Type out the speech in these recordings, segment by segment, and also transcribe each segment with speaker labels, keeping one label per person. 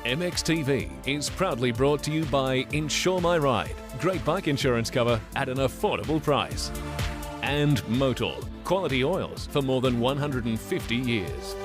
Speaker 1: MXTV is proudly brought to you by Insure My Ride, great bike insurance cover at an affordable price. And Motul, quality oils for more than 150 years.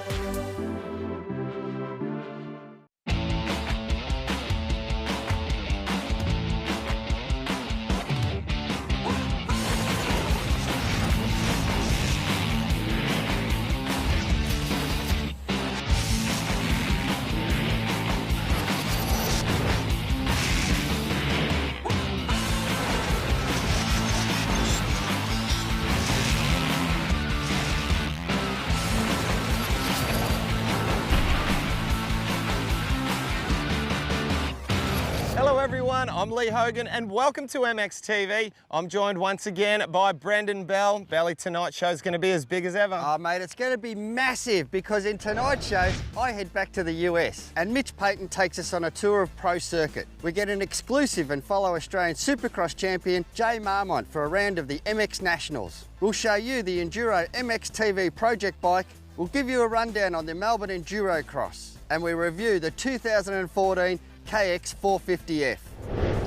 Speaker 2: Hello everyone, I'm Lee Hogan and welcome to MXTV. I'm joined once again by Brendan Bell. Belly, tonight's show's going to be as big as ever.
Speaker 3: Oh mate, it's going to be massive because in tonight's show, I head back to the US and Mitch takes us on a tour of Pro Circuit. We get an exclusive and fellow Australian Supercross champion, Jay Marmont, for a round of the MX Nationals. We'll show you the Enduro MXTV project bike. We'll give you a rundown on the Melbourne Enduro-X and we review the 2014 KX 450F.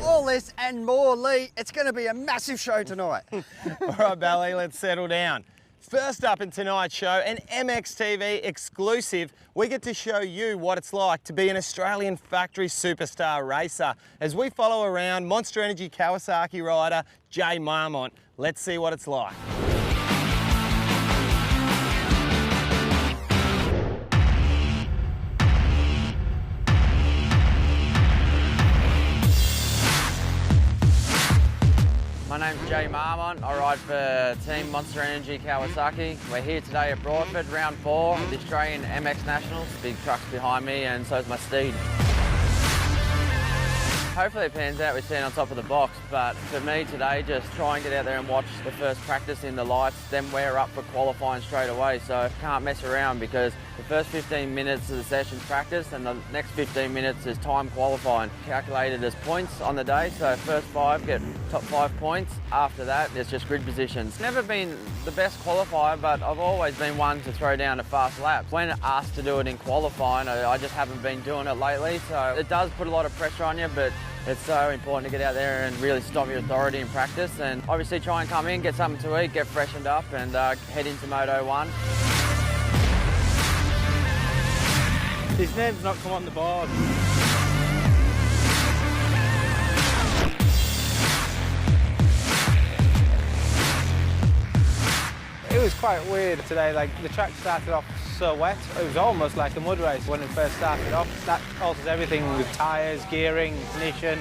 Speaker 3: All this and more, Lee. It's going to be a massive show tonight.
Speaker 2: All right, Belly, let's settle down. First up in tonight's show, an MXTV exclusive. We get to show you what it's like to be an Australian factory superstar racer as we follow around Monster Energy Kawasaki rider Jay Marmont. Let's see what it's like.
Speaker 4: My name's Jay Marmont. I ride for Team Monster Energy Kawasaki. We're here today at Broadford, round 4 of the Australian MX Nationals. Big trucks behind me and so's my steed. Hopefully it pans out, we're standing on top of the box, but for me today, just try and get out there and watch the first practice in the lights, then we're up for qualifying straight away, so can't mess around because the first 15 minutes of the session's practice and the next 15 minutes is time qualifying, calculated as points on the day, so first 5 get top 5 points. After that, it's just grid positions. Never been the best qualifier, but I've always been one to throw down a fast lap. When asked to do it in qualifying, I just haven't been doing it lately, so it does put a lot of pressure on you, but it's so important to get out there and really stop your authority in practice and obviously try and come in, get something to eat, get freshened up and head into Moto 1.
Speaker 5: His name's not come on the board. It was quite weird today, like the track started off so wet. It was almost like a mud race when it first started off. That alters everything with tyres, gearing, ignition,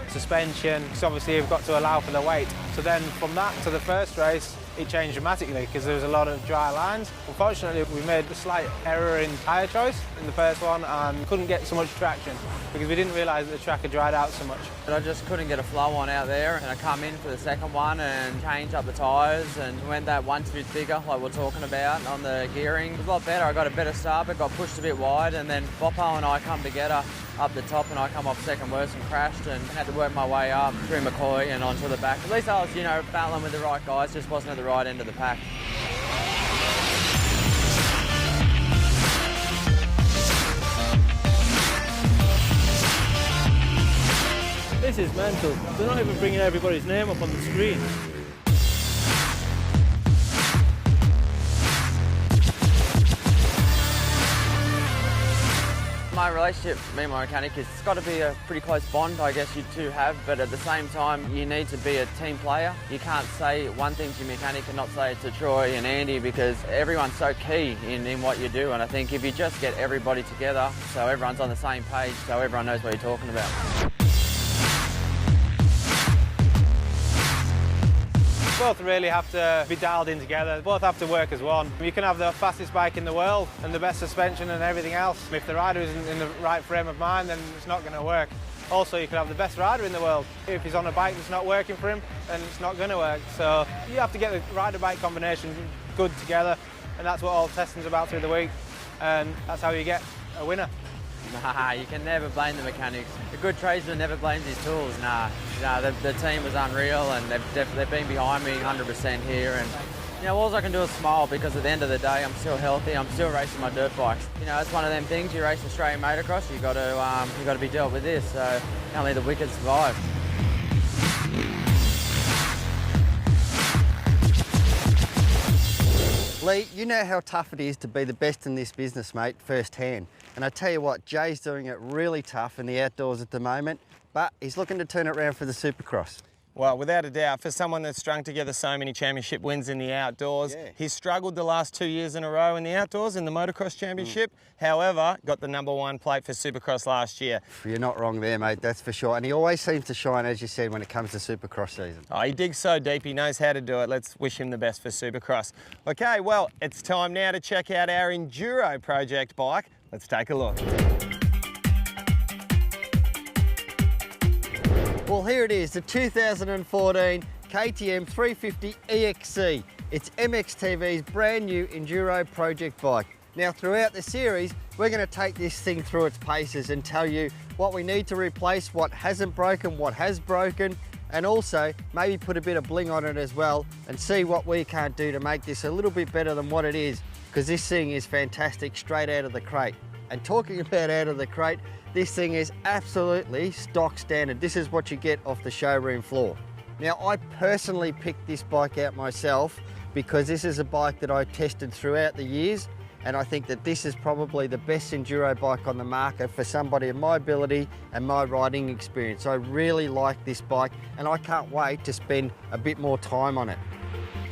Speaker 5: suspension, because obviously you've got to allow for the weight. So then from that to the first race, it changed dramatically because there was a lot of dry lines. Unfortunately, we made a slight error in tyre choice in the first one and couldn't get so much traction because we didn't realise that the track had dried out so much.
Speaker 4: But I just couldn't get a flow on out there and I come in for the second one and changed up the tyres and went that 1-2 figure like we're talking about on the gearing. It was a lot better. I got a better start but got pushed a bit wide and then Boppo and I come together up the top and I come off second worst and crashed and had to work my way up through McCoy and onto the back. At least I was, battling with the right guys, just wasn't at the right end of the pack.
Speaker 5: This is mental. They're not even bringing everybody's name up on the screen.
Speaker 4: My relationship, me and my mechanic, it's got to be a pretty close bond, I guess you two have, but at the same time, you need to be a team player. You can't say one thing to your mechanic and not say it to Troy and Andy because everyone's so key in what you do, and I think if you just get everybody together so everyone's on the same page, so everyone knows what you're talking about.
Speaker 5: Both really have to be dialed in together, both have to work as one. You can have the fastest bike in the world and the best suspension and everything else. If the rider isn't in the right frame of mind, then it's not going to work. Also, you can have the best rider in the world. If he's on a bike that's not working for him, then it's not going to work. So you have to get the rider-bike combination good together, and that's what all testing's about through the week, and that's how you get a winner.
Speaker 4: Nah, you can never blame the mechanics. A good tradesman never blames his tools. Nah, the team was unreal and they've been behind me 100% here and You know, all I can do is smile because at the end of the day, I'm still healthy. I'm still racing my dirt bikes. You know, it's one of them things. You race Australian motocross, you got to be dealt with this. So only the wicked survive.
Speaker 3: Lee, you know how tough it is to be the best in this business, mate, firsthand. And I tell you what, Jay's doing it really tough in the outdoors at the moment, but he's looking to turn it around for the Supercross.
Speaker 2: Well, without a doubt, for someone that's strung together so many championship wins in the outdoors, he's struggled the last 2 years in a row in the outdoors in the motocross championship. However, got the #1 plate for Supercross last year.
Speaker 3: You're not wrong there, mate, that's for sure. And he always seems to shine, as you said, when it comes to Supercross season.
Speaker 2: Oh, he digs so deep, he knows how to do it. Let's wish him the best for Supercross. Okay, well, it's time now to check out our Enduro project bike. Let's take a look.
Speaker 3: Well, here it is, the 2014 KTM 350 EXC. It's MXTV's brand new Enduro project bike. Now, throughout the series, we're going to take this thing through its paces and tell you what we need to replace, what hasn't broken, what has broken, and also maybe put a bit of bling on it as well and see what we can't do to make this a little bit better than what it is, because this thing is fantastic straight out of the crate. And talking about out of the crate, this thing is absolutely stock standard. This is what you get off the showroom floor. Now, I personally picked this bike out myself because this is a bike that I tested throughout the years, and I think that this is probably the best enduro bike on the market for somebody of my ability and my riding experience. I really like this bike, and I can't wait to spend a bit more time on it.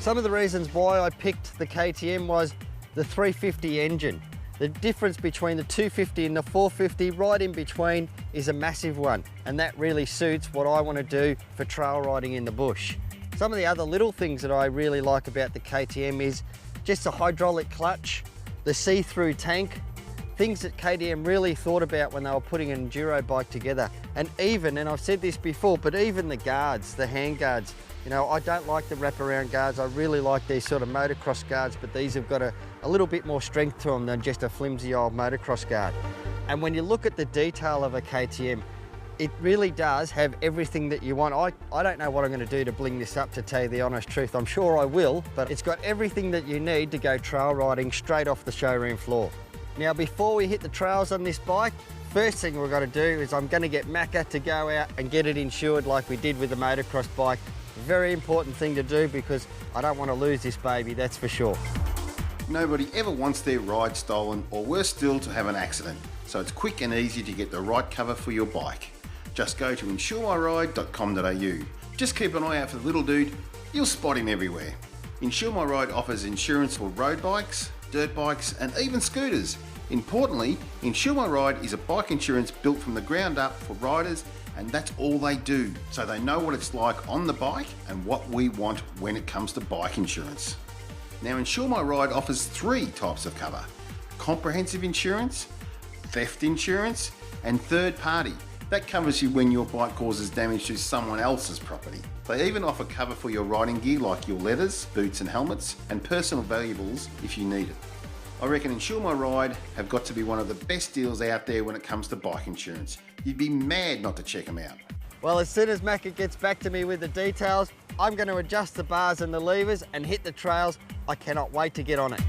Speaker 3: Some of the reasons why I picked the KTM was the 350 engine. The difference between the 250 and the 450, right in between, is a massive one, and that really suits what I want to do for trail riding in the bush. Some of the other little things that I really like about the KTM is just the hydraulic clutch, the see-through tank, things that KTM really thought about when they were putting an enduro bike together. And even, and I've said this before, but even the guards, the hand guards, you know, I don't like the wraparound guards. I really like these sort of motocross guards, but these have got a little bit more strength to them than just a flimsy old motocross guard. And when you look at the detail of a KTM, it really does have everything that you want. I don't know what I'm going to do to bling this up, to tell you the honest truth. I'm sure I will, but it's got everything that you need to go trail riding straight off the showroom floor. Now, before we hit the trails on this bike, first thing we're going to do is I'm going to get Macca to go out and get it insured like we did with the motocross bike. Very important thing to do because I don't want to lose this baby, that's for sure.
Speaker 6: Nobody ever wants their ride stolen, or worse still, to have an accident. So it's quick and easy to get the right cover for your bike. Just go to insuremyride.com.au. Just keep an eye out for the little dude, you'll spot him everywhere. Insure My Ride offers insurance for road bikes, dirt bikes and even scooters. Importantly, Insure My Ride is a bike insurance built from the ground up for riders, and that's all they do, so they know what it's like on the bike and what we want when it comes to bike insurance. Now, Insure My Ride offers 3 types of cover: comprehensive insurance, theft insurance and third party. That covers you when your bike causes damage to someone else's property. They even offer cover for your riding gear like your leathers, boots and helmets, and personal valuables if you need it. I reckon Insure My Ride have got to be one of the best deals out there when it comes to bike insurance. You'd be mad not to check them out.
Speaker 3: Well, as soon as Macca gets back to me with the details, I'm going to adjust the bars and the levers and hit the trails. I cannot wait to get on it.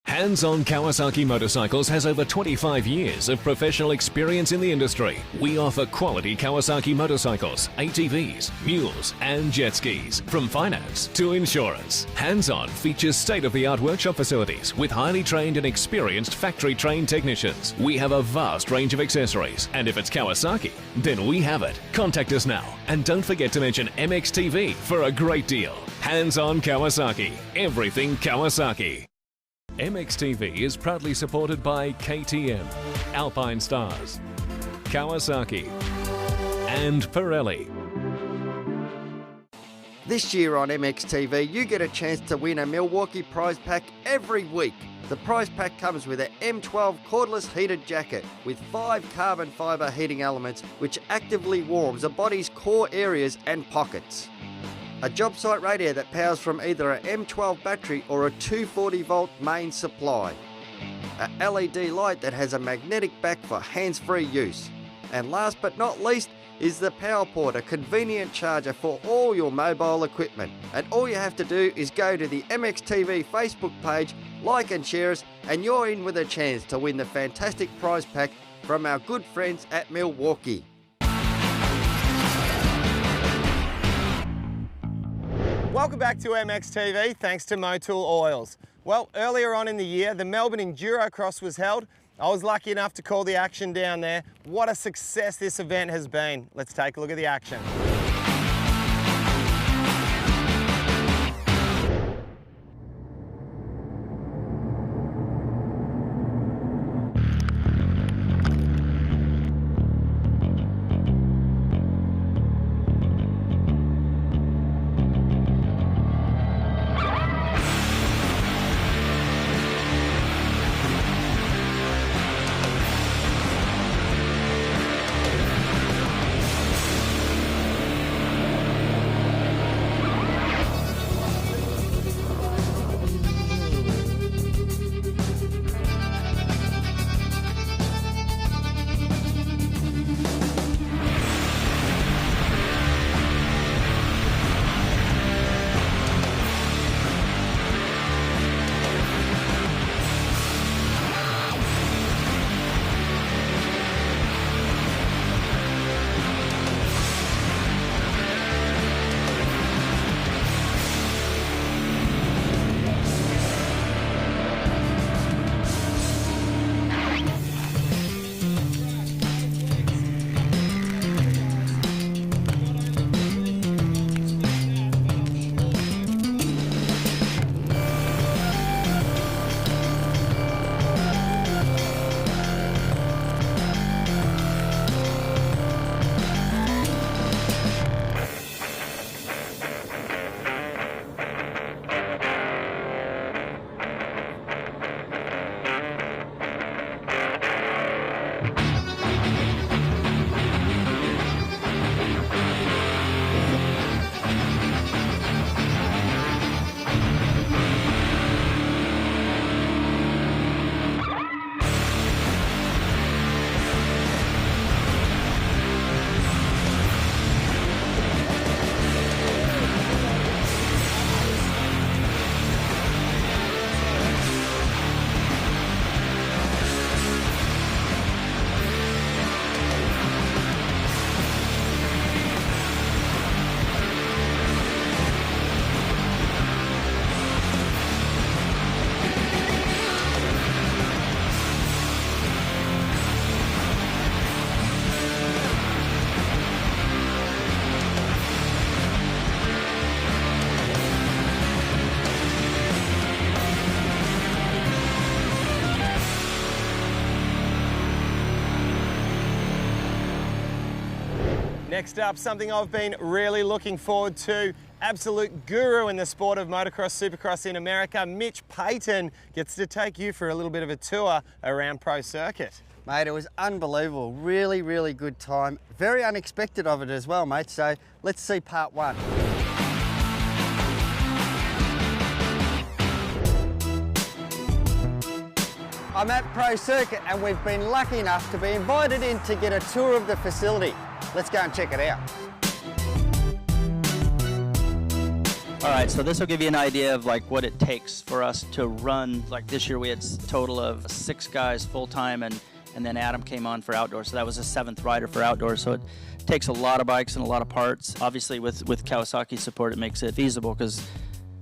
Speaker 1: Hands-On Kawasaki Motorcycles has over 25 years of professional experience in the industry. We offer quality Kawasaki motorcycles, ATVs, mules and jet skis. From finance to insurance, Hands-On features state-of-the-art workshop facilities with highly trained and experienced factory-trained technicians. We have a vast range of accessories, and if it's Kawasaki, then we have it. Contact us now, and don't forget to mention MXTV for a great deal. Hands-On Kawasaki, everything Kawasaki. MXTV is proudly supported by KTM, Alpine Stars, Kawasaki and Pirelli.
Speaker 3: This year on MXTV, you get a chance to win a Milwaukee prize pack every week. The prize pack comes with an M12 cordless heated jacket with 5 carbon fibre heating elements which actively warms the body's core areas and pockets. A job site radio that powers from either an M12 battery or a 240 volt main supply. A LED light that has a magnetic back for hands-free use. And last but not least is the PowerPort, a convenient charger for all your mobile equipment. And all you have to do is go to the MXTV Facebook page, like and share us, and you're in with a chance to win the fantastic prize pack from our good friends at Milwaukee.
Speaker 2: Welcome back to MXTV, thanks to Motul Oils. Well, earlier on in the year, the Melbourne Enduro-X was held. I was lucky enough to call the action down there. What a success this event has been. Let's take a look at the action. Next up, something I've been really looking forward to. Absolute guru in the sport of motocross, supercross in America, Mitch Payton gets to take you for a little bit of a tour around Pro Circuit.
Speaker 3: Mate, it was unbelievable. Really, really good time. Very unexpected of it as well, mate. So let's see part one. I'm at Pro Circuit and we've been lucky enough to be invited in to get a tour of the facility. Let's go and check it out.
Speaker 7: All right, so this will give you an idea of like what it takes for us to run. Like this year we had a total of 6 guys full-time and then Adam came on for outdoors. So that was the 7th rider for outdoors. So it takes a lot of bikes and a lot of parts. Obviously with Kawasaki support it makes it feasible because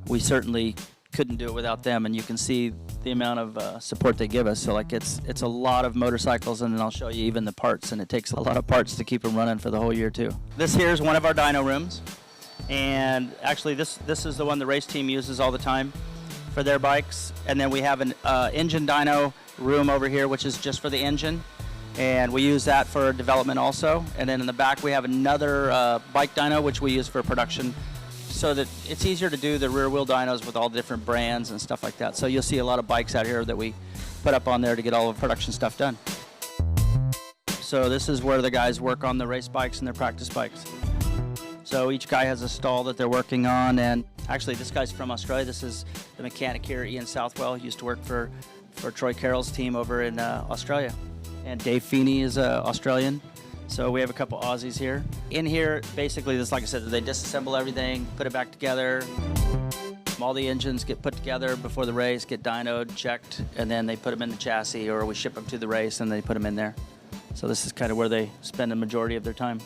Speaker 7: we certainly couldn't do it without them, and you can see the amount of support they give us. So like it's a lot of motorcycles, and then I'll show you even the parts, and it takes a lot of parts to keep them running for the whole year too. This here is one of our dyno rooms, and actually this is the one the race team uses all the time for their bikes. And then we have an engine dyno room over here, which is just for the engine, and we use that for development also. And then in the back we have another bike dyno, which we use for production so that it's easier to do the rear wheel dynos with all the different brands and stuff like that. So you'll see a lot of bikes out here that we put up on there to get all the production stuff done. So this is where the guys work on the race bikes and their practice bikes. So each guy has a stall that they're working on, and actually this guy's from Australia. This is the mechanic here, Ian Southwell. He used to work for Troy Carroll's team over in Australia. And Dave Feeney is Australian. So we have a couple Aussies here. In here, basically, this, like I said, they disassemble everything, put it back together. All the engines get put together before the race, get dynoed, checked, and then they put them in the chassis, or we ship them to the race and they put them in there. So this is kind of where they spend the majority of their time.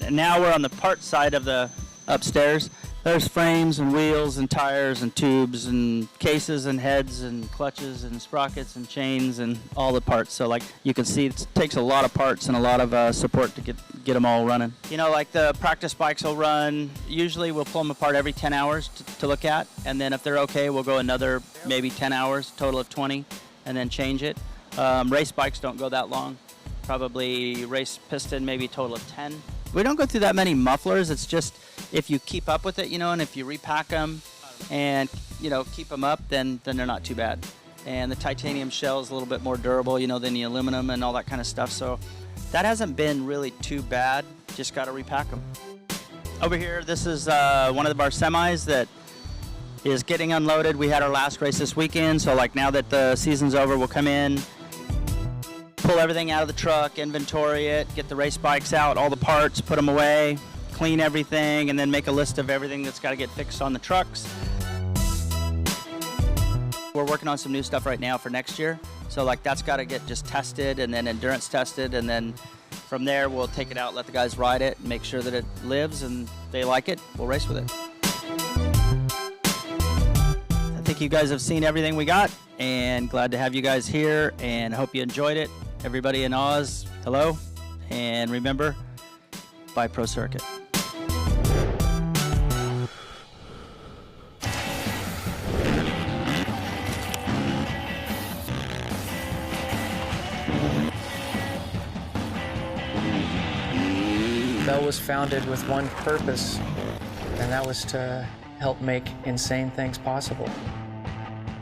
Speaker 7: And now we're on the part side of the upstairs. There's frames and wheels and tires and tubes and cases and heads and clutches and sprockets and chains and all the parts. So like you can see, it takes a lot of parts and a lot of support to get them all running. You know, like the practice bikes will run, usually we'll pull them apart every 10 hours to look at. And then if they're okay, we'll go another maybe 10 hours, total of 20, and then change it. Race bikes don't go that long. Probably race piston, maybe a total of 10. We don't go through that many mufflers. It's just if you keep up with it, you know, and if you repack them and, you know, keep them up, then they're not too bad. And the titanium shell is a little bit more durable, you know, than the aluminum and all that kind of stuff. So that hasn't been really too bad. Just got to repack them. Over here, this is one of our semis that is getting unloaded. We had our last race this weekend. So like now that the season's over, we'll come in, pull everything out of the truck, inventory it, get the race bikes out, all the parts, put them away, clean everything, and then make a list of everything that's got to get fixed on the trucks. We're working on some new stuff right now for next year. So like that's got to get just tested and then endurance tested, and then from there we'll take it out, let the guys ride it, make sure that it lives and they like it, we'll race with it. I think you guys have seen everything we got, and glad to have you guys here, and hope you enjoyed it. Everybody in Oz, hello, and remember, buy Pro Circuit.
Speaker 8: Bell was founded with one purpose, and that was to help make insane things possible.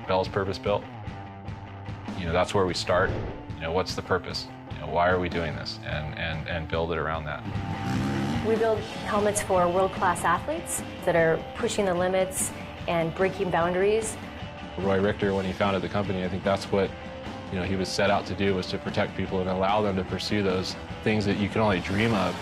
Speaker 9: Bell's purpose-built. You know, that's where we start. You know, what's the purpose? You know, why are we doing this? And build it around that.
Speaker 10: We build helmets for world-class athletes that are pushing the limits and breaking boundaries.
Speaker 9: Roy Richter, when he founded the company, I think that's what, you know, he was set out to do, was to protect people and allow them to pursue those things that you can only dream of.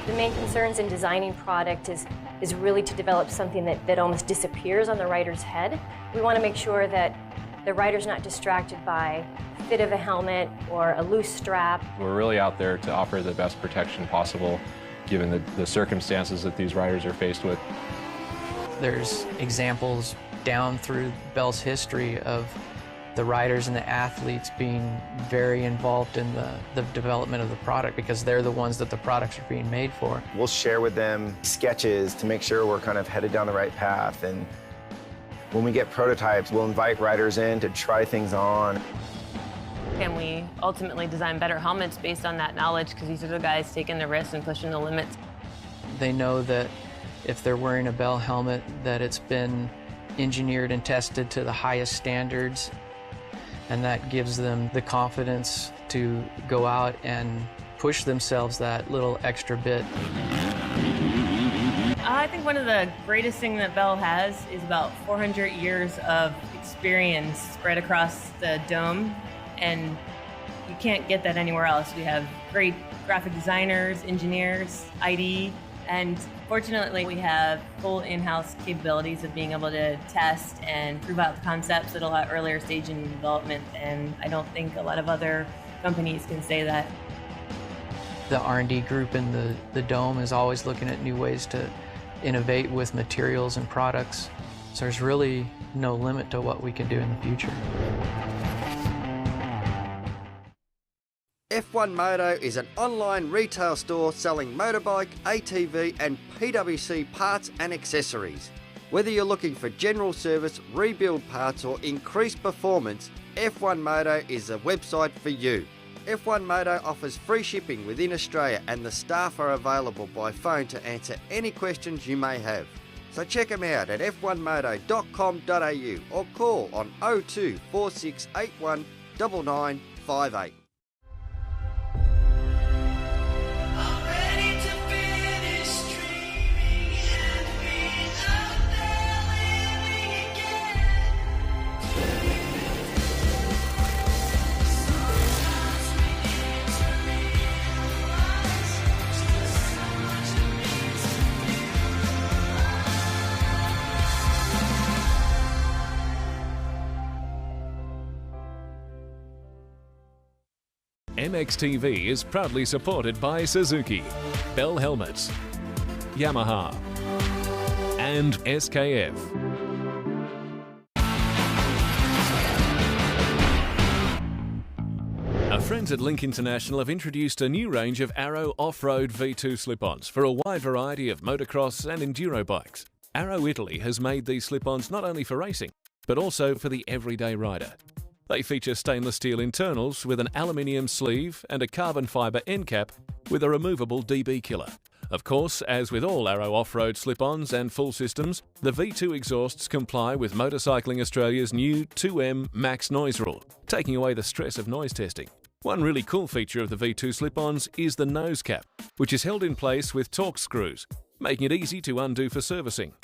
Speaker 10: The main concerns in designing product is really to develop something that almost disappears on the rider's head. We want to make sure that the rider's not distracted by fit of a helmet or a loose strap.
Speaker 9: We're really out there to offer the best protection possible, given the circumstances that these riders are faced with.
Speaker 8: There's examples down through Bell's history of the riders and the athletes being very involved in the development of the product, because they're the ones that the products are being made for.
Speaker 11: We'll share with them sketches to make sure we're kind of headed down the right path, and when we get prototypes, we'll invite riders in to try things on.
Speaker 12: And we ultimately design better helmets based on that knowledge, because these are the guys taking the risks and pushing the limits.
Speaker 8: They know that if they're wearing a Bell helmet, that it's been engineered and tested to the highest standards, and that gives them the confidence to go out and push themselves that little extra bit.
Speaker 12: I think one of the greatest things that Bell has is about 400 years of experience spread across the dome, and you can't get that anywhere else. We have great graphic designers, engineers, ID, and fortunately we have full in-house capabilities of being able to test and prove out the concepts at a lot earlier stage in development, and I don't think a lot of other companies can say that.
Speaker 8: The R&D group in the dome is always looking at new ways to innovate with materials and products, so there's really no limit to what we can do in the future.
Speaker 3: F1 Moto is an online retail store selling motorbike, ATV and PWC parts and accessories. Whether you're looking for general service, rebuild parts or increased performance, F1 Moto is a website for you. F1 Moto offers free shipping within Australia, and the staff are available by phone to answer any questions you may have. So check them out at f1moto.com.au or call on 02 4681 9958.
Speaker 1: MXTV is proudly supported by Suzuki, Bell Helmets, Yamaha, and SKF. Our friends at Link International have introduced a new range of Arrow off-road V2 slip-ons for a wide variety of motocross and enduro bikes. Arrow Italy has made these slip-ons not only for racing, but also for the everyday rider. They feature stainless steel internals with an aluminium sleeve and a carbon fibre end cap with a removable DB killer. Of course, as with all Arrow off-road slip-ons and full systems, the V2 exhausts comply with Motorcycling Australia's new 2M max noise rule, taking away the stress of noise testing. One really cool feature of the V2 slip-ons is the nose cap, which is held in place with Torx screws, making it easy to undo for servicing.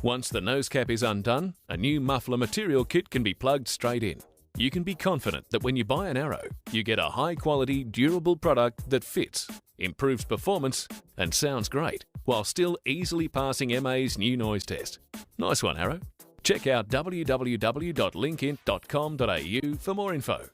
Speaker 1: Once the nose cap is undone, a new muffler material kit can be plugged straight in. You can be confident that when you buy an Arrow, you get a high-quality, durable product that fits, improves performance, and sounds great, while still easily passing MA's new noise test. Nice one, Arrow. Check out www.linkint.com.au for more info.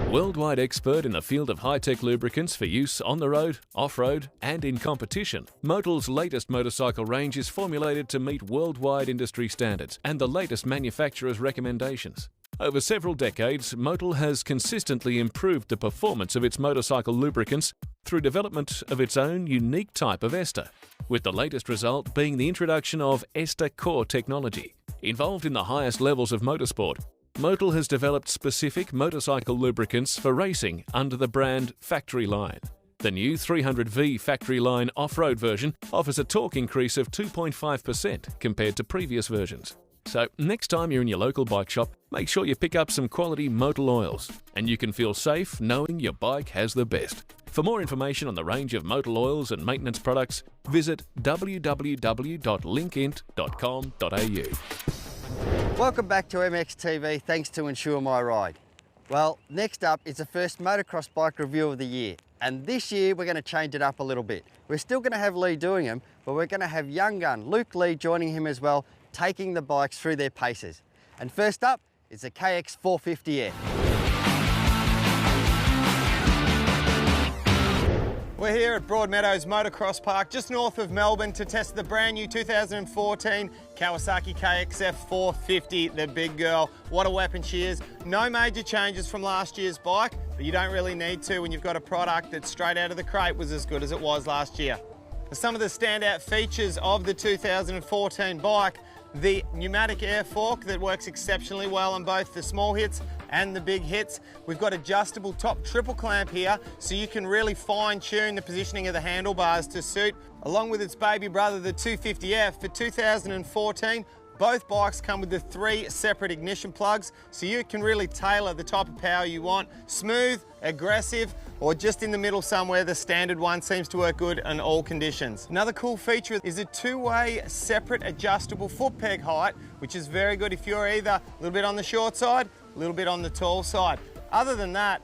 Speaker 1: Worldwide expert in the field of high-tech lubricants for use on the road, off-road, and in competition, Motel's latest motorcycle range is formulated to meet worldwide industry standards and the latest manufacturers' recommendations. Over several decades, Motel has consistently improved the performance of its motorcycle lubricants through development of its own unique type of ester, with the latest result being the introduction of Ester Core technology. Involved in the highest levels of motorsport, Motel has developed specific motorcycle lubricants for racing under the brand Factory Line. The new 300V Factory Line off-road version offers a torque increase of 2.5% compared to previous versions. So next time you're in your local bike shop, make sure you pick up some quality Motel oils, and you can feel safe knowing your bike has the best. For more information on the range of Motel oils and maintenance products, visit www.linkint.com.au.
Speaker 3: Welcome back to MXTV, thanks to Insure My Ride. Well, next up is the first motocross bike review of the year. And this year we're going to change it up a little bit. We're still going to have Lee doing them, but we're going to have young gun Luke Lee joining him as well, taking the bikes through their paces. And first up is the KX 450F.
Speaker 2: We're here at Broadmeadows Motocross Park, just north of Melbourne, to test the brand new 2014 Kawasaki KXF 450, the big girl. What a weapon she is. No major changes from last year's bike, but you don't really need to when you've got a product that straight out of the crate was as good as it was last year. Some of the standout features of the 2014 bike: the pneumatic air fork that works exceptionally well on both the small hits and the big hits. We've got adjustable top triple clamp here, so you can really fine tune the positioning of the handlebars to suit. Along with its baby brother, the 250F, for 2014, both bikes come with the 3 separate ignition plugs, so you can really tailor the type of power you want. Smooth, aggressive, or just in the middle somewhere. The standard one seems to work good in all conditions. Another cool feature is a 2-way separate adjustable foot peg height, which is very good if you're either a little bit on the short side, a little bit on the tall side. Other than that,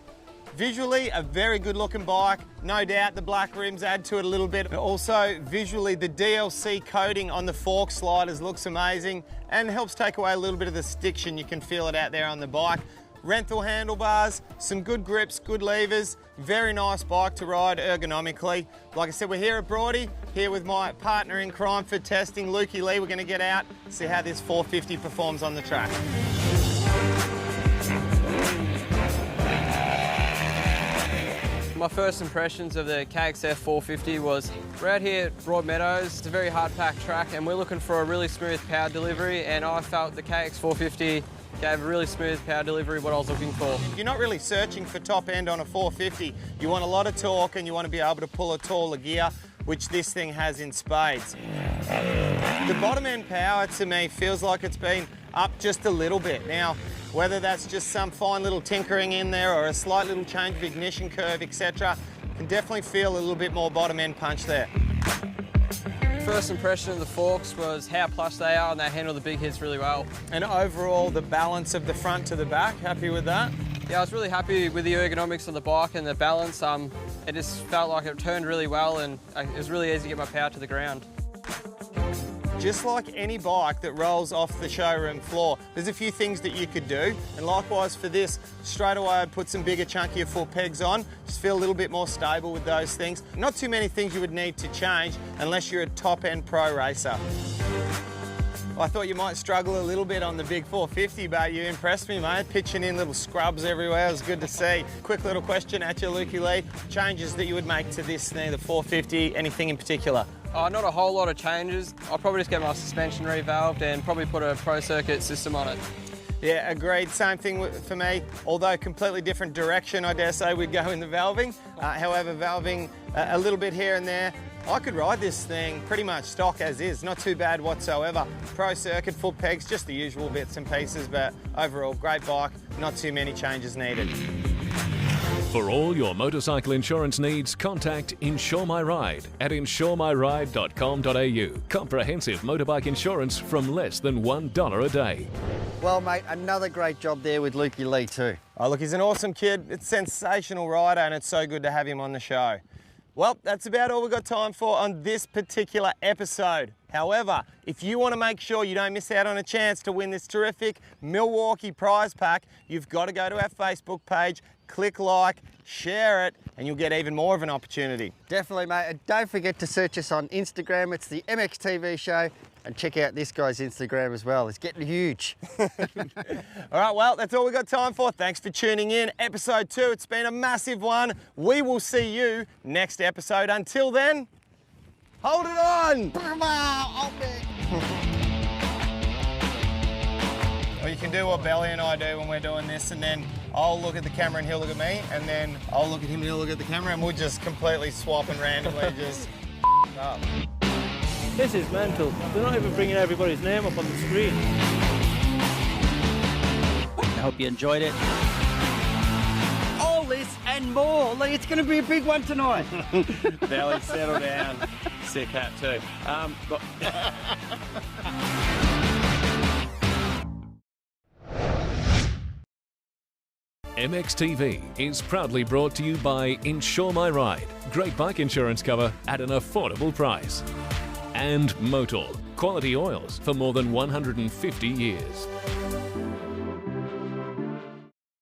Speaker 2: visually a very good looking bike. No doubt the black rims add to it a little bit. But also visually, the DLC coating on the fork sliders looks amazing and helps take away a little bit of the stiction. You can feel it out there on the bike. Rental handlebars, some good grips, good levers, very nice bike to ride ergonomically. Like I said, we're here at Broady, here with my partner in crime for testing, Lukey Lee. We're going to get out, see how this 450 performs on the track.
Speaker 13: My first impressions of the KXF 450 was we're out here at Broadmeadows. It's a very hard-packed track and we're looking for a really smooth power delivery, and I felt the KX 450 gave a really smooth power delivery, what I was looking for.
Speaker 2: You're not really searching for top end on a 450. You want a lot of torque and you want to be able to pull a taller gear, which this thing has in spades. The bottom end power to me feels like it's been up just a little bit. Now, whether that's just some fine little tinkering in there or a slight little change of ignition curve, etc., can definitely feel a little bit more bottom end punch there.
Speaker 13: First impression of the forks was how plush they are and they handle the big hits really well.
Speaker 2: And overall, the balance of the front to the back, happy with that?
Speaker 13: Yeah, I was really happy with the ergonomics of the bike and the balance. It just felt like it turned really well and it was really easy to get my power to the ground.
Speaker 2: Just like any bike that rolls off the showroom floor, there's a few things that you could do. And likewise for this, straight away I'd put some bigger, chunkier foot pegs on. Just feel a little bit more stable with those things. Not too many things you would need to change unless you're a top-end pro racer. I thought you might struggle a little bit on the big 450, but you impressed me, mate. Pitching in little scrubs everywhere, it was good to see. Quick little question at you, Lukey Lee. Changes that you would make to this thing, the 450, anything in particular?
Speaker 13: Not a whole lot of changes. I'll probably just get my suspension revalved and probably put a Pro Circuit system on it.
Speaker 2: Yeah, agreed. Same thing for me, although completely different direction, I dare say, we'd go in the valving. However, valving a little bit here and there. I could ride this thing pretty much stock as is, not too bad whatsoever. Pro Circuit, full pegs, just the usual bits and pieces, but overall, great bike, not too many changes needed.
Speaker 1: For all your motorcycle insurance needs, contact Insure My Ride at insuremyride.com.au. Comprehensive motorbike insurance from less than $1 a day.
Speaker 3: Well, mate, another great job there with Lukey Lee too.
Speaker 2: Oh, look, he's an awesome kid. It's a sensational rider, and it's so good to have him on the show. Well, that's about all we've got time for on this particular episode. However, if you want to make sure you don't miss out on a chance to win this terrific Milwaukee prize pack, you've got to go to our Facebook page, click like, share it, and you'll get even more of an opportunity.
Speaker 3: Definitely, mate. And don't forget to search us on Instagram. It's the MXTV show. And check out this guy's Instagram as well. It's getting huge.
Speaker 2: All right, well, that's all we've got time for. Thanks for tuning in. Episode 2, it's been a massive one. We will see you next episode. Until then, hold it on. Well, you can do what Belly and I do when we're doing this, and then I'll look at the camera and he'll look at me, and then I'll look at him and he'll look at the camera, and we'll just completely swap and randomly just up.
Speaker 5: This is mental. They're not even bringing everybody's name up on the screen.
Speaker 7: I hope you enjoyed it.
Speaker 3: All this and more. Lee, it's going to be a big one tonight.
Speaker 2: Belly, settle down. Sick hat too.
Speaker 1: MXTV is proudly brought to you by Insure My Ride. Great bike insurance cover at an affordable price. And Motul, quality oils for more than 150 years.